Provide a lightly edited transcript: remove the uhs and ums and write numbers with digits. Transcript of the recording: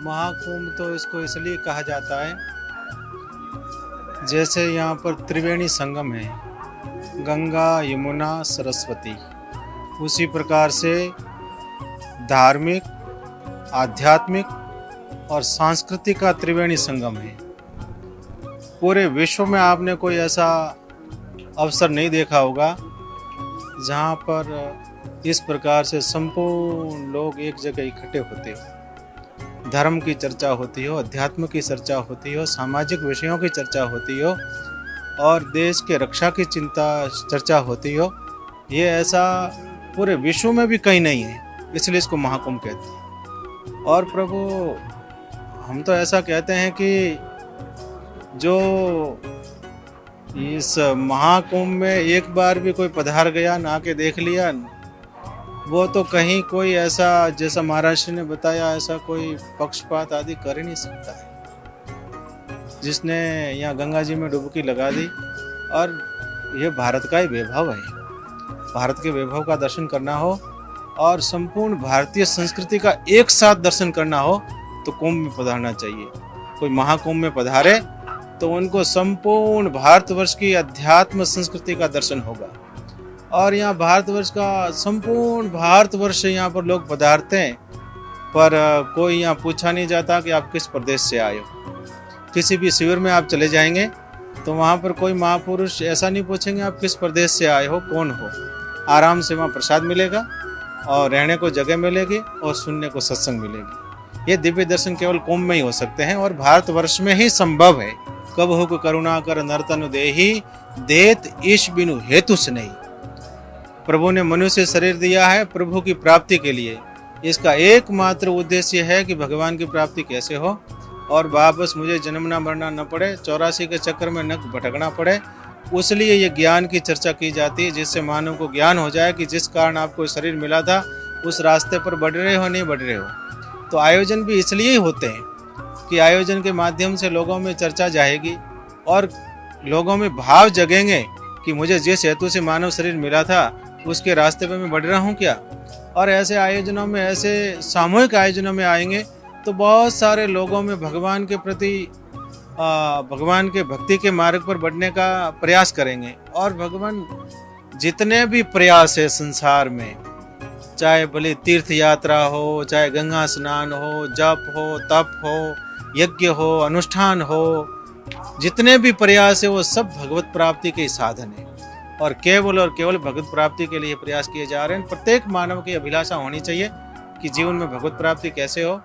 महाकुंभ तो इसको इसलिए कहा जाता है, जैसे यहाँ पर त्रिवेणी संगम है, गंगा यमुना सरस्वती, उसी प्रकार से धार्मिक, आध्यात्मिक और सांस्कृतिक का त्रिवेणी संगम है। पूरे विश्व में आपने कोई ऐसा अवसर नहीं देखा होगा जहाँ पर इस प्रकार से संपूर्ण लोग एक जगह इकट्ठे होते हो, धर्म की चर्चा होती हो, अध्यात्म की चर्चा होती हो, सामाजिक विषयों की चर्चा होती हो और देश के रक्षा की चर्चा होती हो। ये ऐसा पूरे विश्व में भी कहीं नहीं है, इसलिए इसको महाकुंभ कहते हैं। और प्रभु, हम तो ऐसा कहते हैं कि जो इस महाकुंभ में एक बार भी कोई पधार गया, ना के देख लिया, वो तो कहीं कोई ऐसा, जैसा महाराज ने बताया, ऐसा कोई पक्षपात आदि कर ही नहीं सकता है। जिसने यहाँ गंगा जी में डुबकी लगा दी, और ये भारत का ही वैभव है। भारत के वैभव का दर्शन करना हो और संपूर्ण भारतीय संस्कृति का एक साथ दर्शन करना हो तो कुंभ में पधारना चाहिए। कोई महाकुंभ में पधारे तो उनको संपूर्ण भारतवर्ष की अध्यात्म संस्कृति का दर्शन होगा। और यहाँ भारतवर्ष का संपूर्ण भारतवर्ष यहाँ पर लोग पधारते हैं, पर कोई यहाँ पूछा नहीं जाता कि आप किस प्रदेश से आए हो। किसी भी शिविर में आप चले जाएंगे तो वहाँ पर कोई महापुरुष ऐसा नहीं पूछेंगे आप किस प्रदेश से आए हो, कौन हो। आराम से वहाँ प्रसाद मिलेगा और रहने को जगह मिलेगी और सुनने को सत्संग मिलेगी। ये दिव्य दर्शन केवल कुंभ में ही हो सकते हैं और भारतवर्ष में ही संभव है। कब हुक करुणा कर नर्तन देही, देत ईश बिनु हेतु से नहीं। प्रभु ने मनुष्य शरीर दिया है प्रभु की प्राप्ति के लिए। इसका एकमात्र उद्देश्य है कि भगवान की प्राप्ति कैसे हो और वापस मुझे जन्मना मरना न पड़े, 84 के चक्कर में न भटकना पड़े। उसलिए ये ज्ञान की चर्चा की जाती है, जिससे मानव को ज्ञान हो जाए कि जिस कारण आपको शरीर मिला था उस रास्ते पर बढ़ रहे हो नहीं बढ़ रहे हो। तो आयोजन भी इसलिए ही होते हैं कि आयोजन के माध्यम से लोगों में चर्चा जाएगी और लोगों में भाव जगेंगे कि मुझे जिस हेतु से मानव शरीर मिला था उसके रास्ते पर मैं बढ़ रहा हूँ क्या। और ऐसे आयोजनों में, ऐसे सामूहिक आयोजनों में आएंगे तो बहुत सारे लोगों में भगवान के प्रति, भगवान के भक्ति के मार्ग पर बढ़ने का प्रयास करेंगे। और भगवान जितने भी प्रयास है संसार में, चाहे भले तीर्थ यात्रा हो, चाहे गंगा स्नान हो, जप हो, तप हो, यज्ञ हो, अनुष्ठान हो, जितने भी प्रयास है वो सब भगवत प्राप्ति के साधन है और केवल भगवत प्राप्ति के लिए प्रयास किए जा रहे हैं। प्रत्येक मानव की अभिलाषा होनी चाहिए कि जीवन में भगवत प्राप्ति कैसे हो